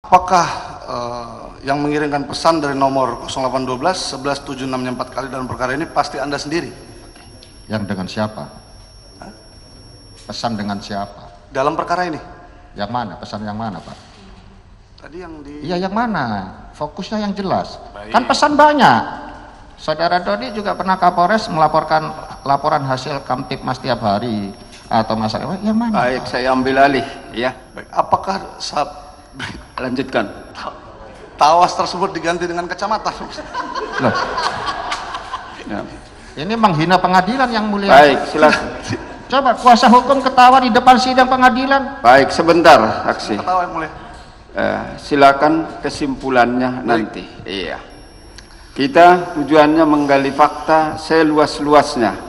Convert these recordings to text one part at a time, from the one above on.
Apakah yang mengirimkan pesan dari nomor 0812 1176 4 kali dalam perkara ini pasti Anda sendiri? Yang dengan siapa? Hah? Pesan dengan siapa? Dalam perkara ini? Yang mana? Pesan yang mana, Pak? Tadi yang di... Iya, yang mana? Fokusnya yang jelas. Baik. Kan pesan banyak. Saudara Dodi juga pernah Kapolres melaporkan laporan hasil Kamtipmas tiap hari atau masalah yang mana? Baik, saya ambil alih, ya. Baik. Apakah Lanjutkan. tawas tersebut diganti dengan kecamatan? Loh. Ya. Ini menghina pengadilan yang mulia. Baik, silakan. Coba kuasa hukum ketawa di depan sidang pengadilan. Baik, sebentar, aksi. Ketawa yang mulia. Silakan kesimpulannya nanti. Iya. Kita tujuannya menggali fakta seluas-luasnya.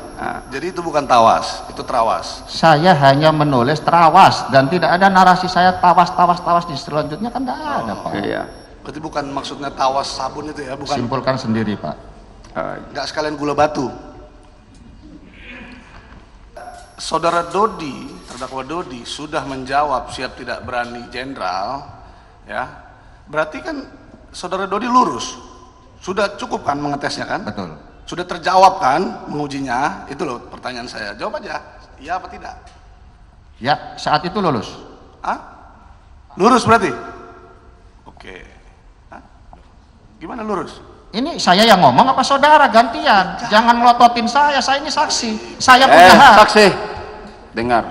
Jadi itu bukan tawas, itu terawas. Saya hanya menulis terawas dan tidak ada narasi saya tawas di selanjutnya, kan tidak ada, Pak. Iya. Berarti bukan maksudnya tawas sabun itu ya, bukan? Simpulkan sendiri, Pak. Nggak sekalian gula batu. Saudara Dodi, terdakwa Dodi sudah menjawab siap tidak berani jenderal, ya. Berarti kan saudara Dodi lurus. Sudah cukup kan mengetesnya kan? Betul. Sudah terjawab kan mengujinya? Itu loh pertanyaan saya. Jawab aja, iya apa tidak? Ya, saat itu lulus. Hah? Lurus berarti? Oke. Hah? Gimana lurus? Ini saya yang ngomong apa saudara gantian? Jangan melototin saya ini saksi. Saya punya hak. Saksi, dengar.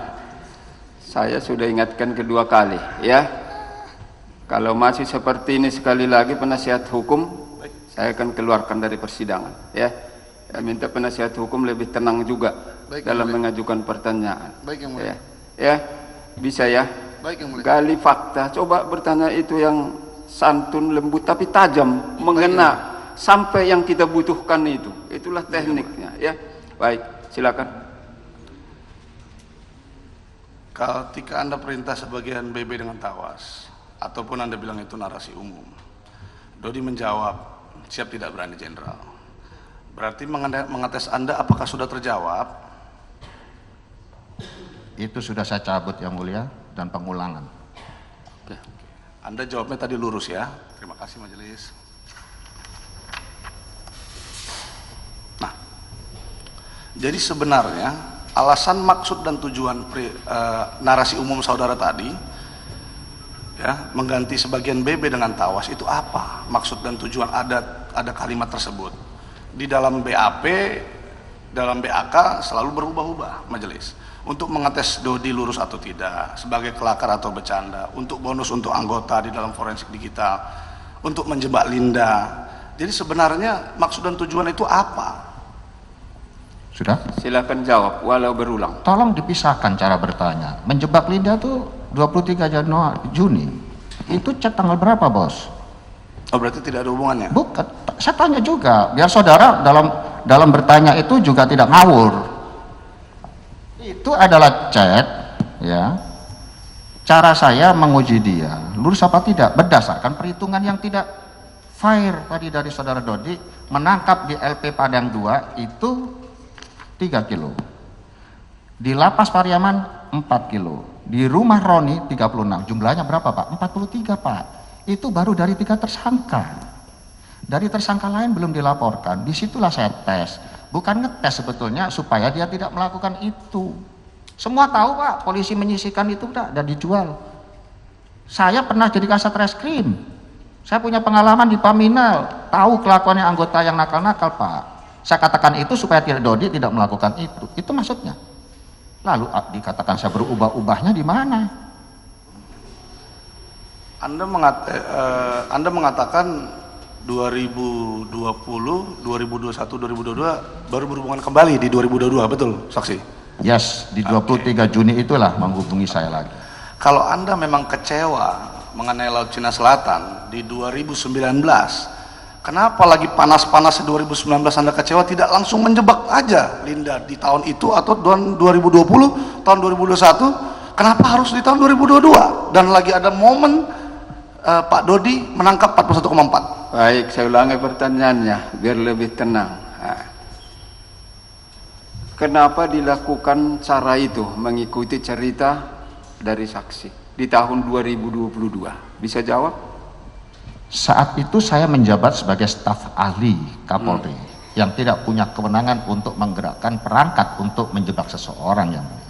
Saya sudah ingatkan kedua kali, ya. Kalau masih seperti ini sekali lagi penasihat hukum, saya akan keluarkan dari persidangan, ya. Saya minta penasihat hukum lebih tenang juga dalam mengajukan pertanyaan. Baik yang mulia. Ya, bisa ya. Baik yang mulia. Gali fakta, coba bertanya itu yang santun, lembut tapi tajam, mengena sampai yang kita butuhkan itu. Itulah tekniknya, ya. Baik, silakan. Ketika Anda perintah sebagian BB dengan tawas, ataupun Anda bilang itu narasi umum, Dodi menjawab siap tidak berani jenderal. Berarti mengetes Anda apakah sudah terjawab? Itu sudah saya cabut yang mulia dan pengulangan. Oke. Anda jawabnya tadi lurus ya. Terima kasih majelis. Nah, jadi sebenarnya alasan, maksud dan tujuan narasi umum saudara tadi, ya, mengganti sebagian BB dengan tawas itu apa? Maksud dan tujuan ada kalimat tersebut. Di dalam BAP, dalam BAK selalu berubah-ubah majelis. Untuk mengetes Dodi lurus atau tidak, sebagai kelakar atau bercanda, untuk bonus untuk anggota di dalam forensik digital, untuk menjebak Linda. Jadi sebenarnya maksud dan tujuan itu apa? Sudah? Silakan jawab walau berulang. Tolong dipisahkan cara bertanya. Menjebak Linda tuh 23 Juni. Itu chat tanggal berapa, Bos? Oh, berarti tidak ada hubungannya? Bukan. Saya tanya juga, biar saudara dalam bertanya itu juga tidak ngawur. Itu adalah chat, ya. Cara saya menguji dia, lurus apa tidak berdasarkan perhitungan yang tidak fair tadi dari saudara Dodi, menangkap di LP Padang 2 itu 3 kilo. Di Lapas Pariaman 4 kilo. Di rumah Roni 36. Jumlahnya berapa, Pak? 43, Pak. Itu baru dari 3 tersangka. Dari tersangka lain belum dilaporkan. Disitulah saya tes. Bukan ngetes sebetulnya supaya dia tidak melakukan itu. Semua tahu, Pak, polisi menyisihkan itu udah dan dijual. Saya pernah jadi kasat reskrim. Saya punya pengalaman di Paminal. Tahu kelakuannya anggota yang nakal-nakal, Pak. Saya katakan itu supaya Dodi tidak melakukan itu. Itu maksudnya. Lalu dikatakan saya berubah-ubahnya di mana? Anda mengatakan 2020, 2021, 2022 baru berhubungan kembali di 2022, betul saksi? Yes, di 23 Juni itulah menghubungi saya lagi. Kalau Anda memang kecewa mengenai Laut Cina Selatan di 2019, kenapa lagi panas-panasnya 2019 Anda kecewa, tidak langsung menjebak aja Linda di tahun itu atau tahun 2020, tahun 2021? Kenapa harus di tahun 2022? Dan lagi ada momen Pak Dodi menangkap 41,4. Baik, saya ulangi pertanyaannya biar lebih tenang. Kenapa dilakukan cara itu mengikuti cerita dari saksi di tahun 2022? Bisa jawab? Saat itu saya menjabat sebagai staf ahli Kapolri yang tidak punya kewenangan untuk menggerakkan perangkat untuk menjebak seseorang yang mulia.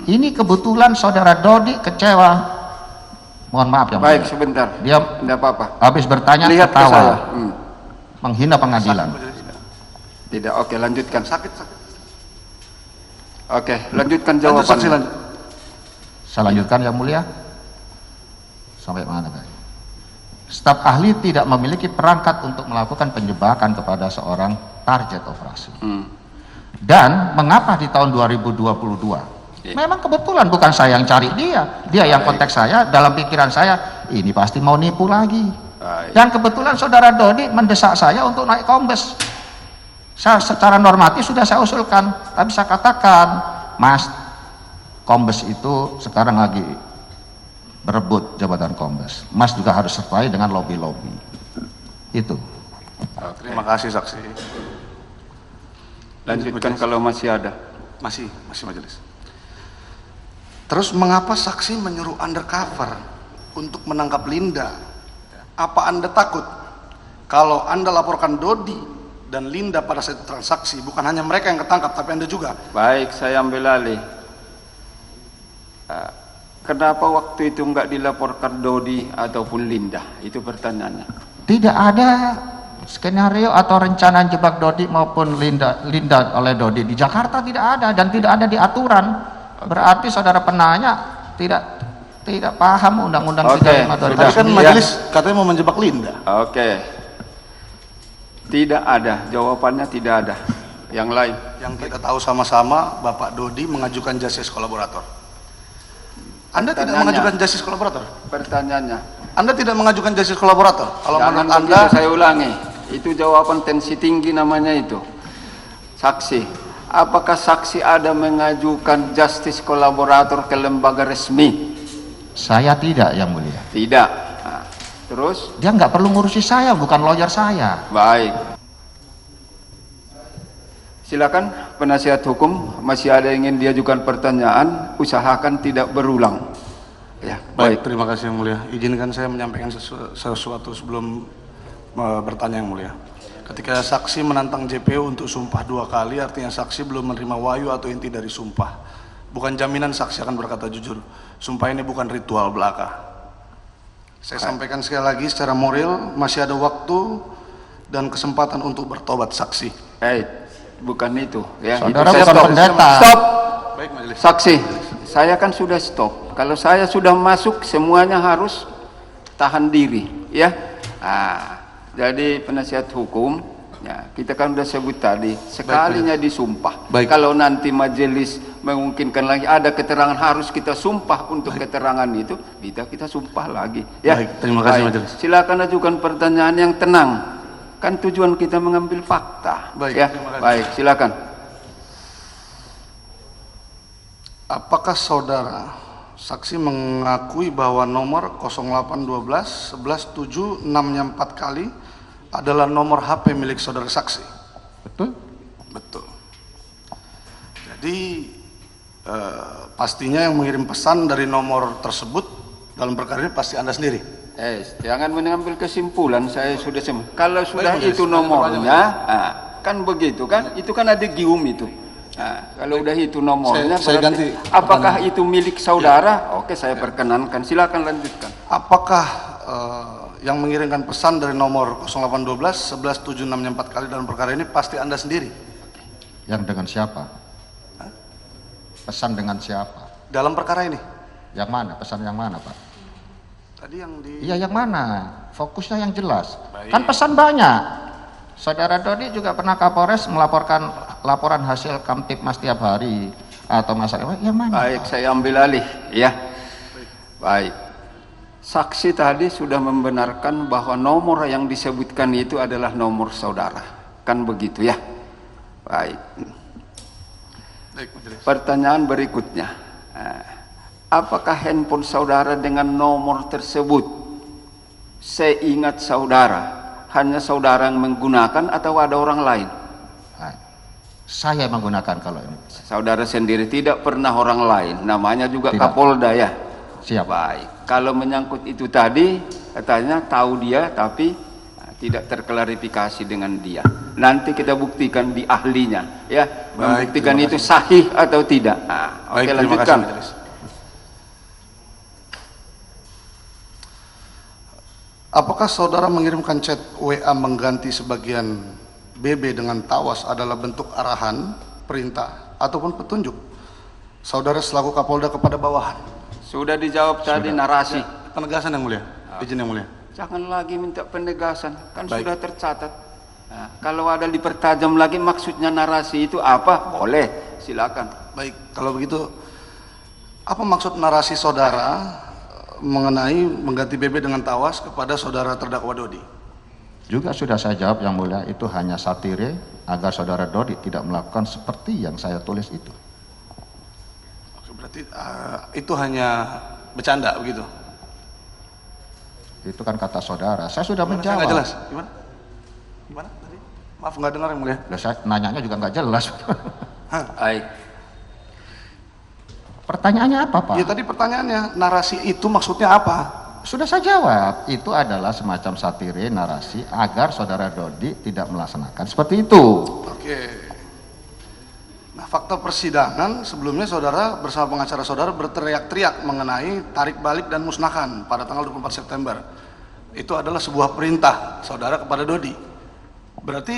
Ini kebetulan saudara Dodi kecewa. Mohon maaf yang Baik, mulia. sebentar. Dia Tidak apa-apa. habis bertanya Lihat ke ketawa, saya. menghina pengadilan. Tidak, oke, lanjutkan. Sakit. Oke, lanjutkan Lanjut, saksi, jawabannya. lanjut. Saya lanjutkan yang mulia. Sampai mana tadi? Staf ahli tidak memiliki perangkat untuk melakukan penjebakan kepada seorang target operasi. Dan mengapa di tahun 2022? Memang kebetulan bukan saya yang cari dia yang kontak saya. Dalam pikiran saya, ini pasti mau nipu lagi. Baik. Dan kebetulan saudara Dodi mendesak saya untuk naik kombes. Saya secara normatif sudah saya usulkan, tapi saya katakan, Mas, kombes itu sekarang lagi berebut jabatan kombes. Mas juga harus sertai dengan lobby-lobby. Itu. Terima kasih saksi. Lanjutkan kalau masih ada. Masih majelis. Terus mengapa saksi menyuruh undercover untuk menangkap Linda? Apa Anda takut kalau Anda laporkan Dodi dan Linda pada saat transaksi, bukan hanya mereka yang ketangkap tapi Anda juga? Baik, saya ambil alih. Kenapa waktu itu enggak dilaporkan Dodi ataupun Linda? Itu pertanyaannya. Tidak ada skenario atau rencana jebak Dodi maupun Linda oleh Dodi di Jakarta, tidak ada dan tidak ada di aturan. Berarti saudara penanya tidak paham undang-undang 35 Tadi kan majelis katanya mau menjebak Linda. Oke. Tidak ada, jawabannya tidak ada. Yang lain? Yang kita tahu sama-sama Bapak Dodi mengajukan justice kolaborator. Anda tidak mengajukan justice kolaborator? Pertanyaannya. Anda tidak mengajukan justice kolaborator? Kalau Jangan menurut Anda, begitu, saya ulangi. Itu jawaban tensi tinggi namanya itu. Saksi. Apakah saksi ada mengajukan justice kolaborator ke lembaga resmi? Saya tidak, yang mulia. Tidak. Nah, terus? Dia nggak perlu ngurusi saya, bukan lawyer saya. Baik. Silakan penasihat hukum, masih ada yang ingin diajukan pertanyaan, usahakan tidak berulang. Ya, baik, terima kasih yang mulia. Izinkan saya menyampaikan sesuatu sebelum bertanya yang mulia. Ketika saksi menantang JPO untuk sumpah 2 kali, artinya saksi belum menerima wahyu atau inti dari sumpah. Bukan jaminan saksi akan berkata jujur. Sumpah ini bukan ritual belaka. Saya sampaikan sekali lagi, secara moral masih ada waktu dan kesempatan untuk bertobat saksi. Bukan itu. Ya, Saudara itu bukan stop. pendeta. Stop. Baik, majelis. Saksi, saya kan sudah stop. Kalau saya sudah masuk, semuanya harus tahan diri, ya. Jadi penasihat hukum, ya, kita kan sudah sebut tadi, sekalinya disumpah. Baik. Kalau nanti majelis memungkinkan lagi ada keterangan harus kita sumpah untuk keterangan itu, kita sumpah lagi. Ya. Baik, terima kasih majelis. Silakan ajukan pertanyaan yang tenang. Kan tujuan kita mengambil fakta. Baik, ya. terima kasih. Baik, silakan. Apakah saudara saksi mengakui bahwa nomor 0812 11 7 6-nya 4 kali adalah nomor HP milik saudara saksi? Betul? Betul. Jadi pastinya yang mengirim pesan dari nomor tersebut dalam perkara ini pasti Anda sendiri. Jangan mengambil kesimpulan, saya sudah kalau sudah Baik, itu Majelis. nomornya, kan begitu kan? Itu kan ada gium itu. Kalau udah itu nomornya, Saya berarti ganti apakah itu milik saudara? Oke, saya perkenankan. Silakan lanjutkan. Apakah yang mengirimkan pesan dari nomor 0812 11 7 6-nya 4 kali dalam perkara ini pasti Anda sendiri? Yang dengan siapa? Pesan dengan siapa? Dalam perkara ini? Yang mana? Pesan yang mana, Pak? Tadi yang di... Iya, yang mana? Fokusnya yang jelas. Baik. Kan pesan banyak. Saudara Dodi juga pernah Kapolres melaporkan laporan hasil Kamtipmas tiap hari atau masalah yang mana? Baik, saya ambil alih, ya. Baik. Saksi tadi sudah membenarkan bahwa nomor yang disebutkan itu adalah nomor saudara. Kan begitu ya? Baik. Baik, Majelis. Pertanyaan berikutnya. Apakah handphone saudara dengan nomor tersebut seingat saudara hanya saudara yang menggunakan atau ada orang lain? Saya menggunakan kalau ini. Saudara sendiri, tidak pernah orang lain. Namanya juga Tidak. Kapolda ya? Siap. Baik. kalau menyangkut itu tadi, katanya tahu dia tapi tidak terklarifikasi dengan dia. Nanti kita buktikan di ahlinya, ya, Baik, membuktikan terima itu kasih. sahih atau tidak. Nah, Baik, oke, terima lanjutkan. kasih, Majelis. Apakah saudara mengirimkan chat WA mengganti sebagian BB dengan tawas adalah bentuk arahan, perintah, ataupun petunjuk saudara selaku Kapolda kepada bawahan? Sudah dijawab tadi narasi. Penegasan yang mulia, izin yang mulia. Jangan lagi minta penegasan, kan Baik. sudah tercatat. Nah, kalau ada dipertajam lagi maksudnya narasi itu apa? Boleh, silakan. Baik, kalau begitu, apa maksud narasi saudara mengenai mengganti BB dengan tawas kepada saudara terdakwa Dodi? Juga sudah saya jawab yang mulia, itu hanya satire agar saudara Dodi tidak melakukan seperti yang saya tulis itu. Oke, berarti itu hanya bercanda begitu? Itu kan kata saudara, saya sudah Gimana? Saya menjawab. nggak jelas, gimana? Gimana tadi? Maaf nggak dengar yang mulia. Lah, saya nanyanya juga nggak jelas. Baik. Pertanyaannya apa, Pak? Ya tadi pertanyaannya, narasi itu maksudnya apa? Sudah saya jawab, itu adalah semacam satire narasi agar saudara Dodi tidak melaksanakan seperti itu. Oke. Nah, fakta persidangan sebelumnya saudara bersama pengacara saudara berteriak-teriak mengenai tarik balik dan musnahkan pada tanggal 24 September. Itu adalah sebuah perintah saudara kepada Dodi. Berarti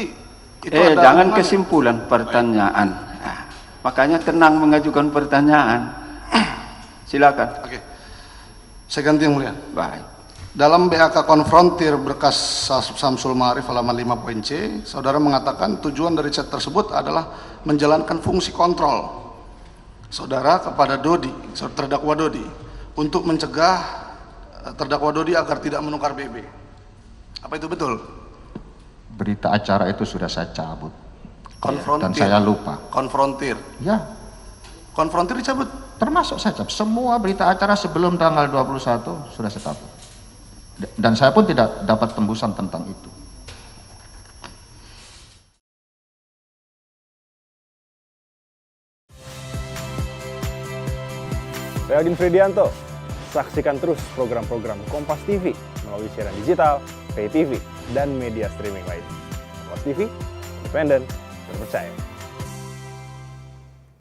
itu ada Jangan hubungannya. kesimpulan pertanyaan. Nah, makanya tenang mengajukan pertanyaan. Silakan. Oke. Saya ganti yang mulia. Baik. Dalam BAK konfrontir berkas Samsul Ma'arif halaman 5.c, saudara mengatakan tujuan dari chat tersebut adalah menjalankan fungsi kontrol saudara kepada Dodi, terdakwa Dodi, untuk mencegah terdakwa Dodi agar tidak menukar BB. Apa itu betul? Berita acara itu sudah saya cabut. Konfrontir. Dan saya lupa. Konfrontir. Ya, Konfrontir dicabut. termasuk saya cabut. Semua berita acara sebelum tanggal 21 sudah saya cabut. Dan saya pun tidak dapat tembusan tentang itu. Saya Odin Fridianto. Saksikan terus program-program Kompas TV melalui siaran digital, pay TV, dan media streaming lain. Kompas TV, independen, terpercaya.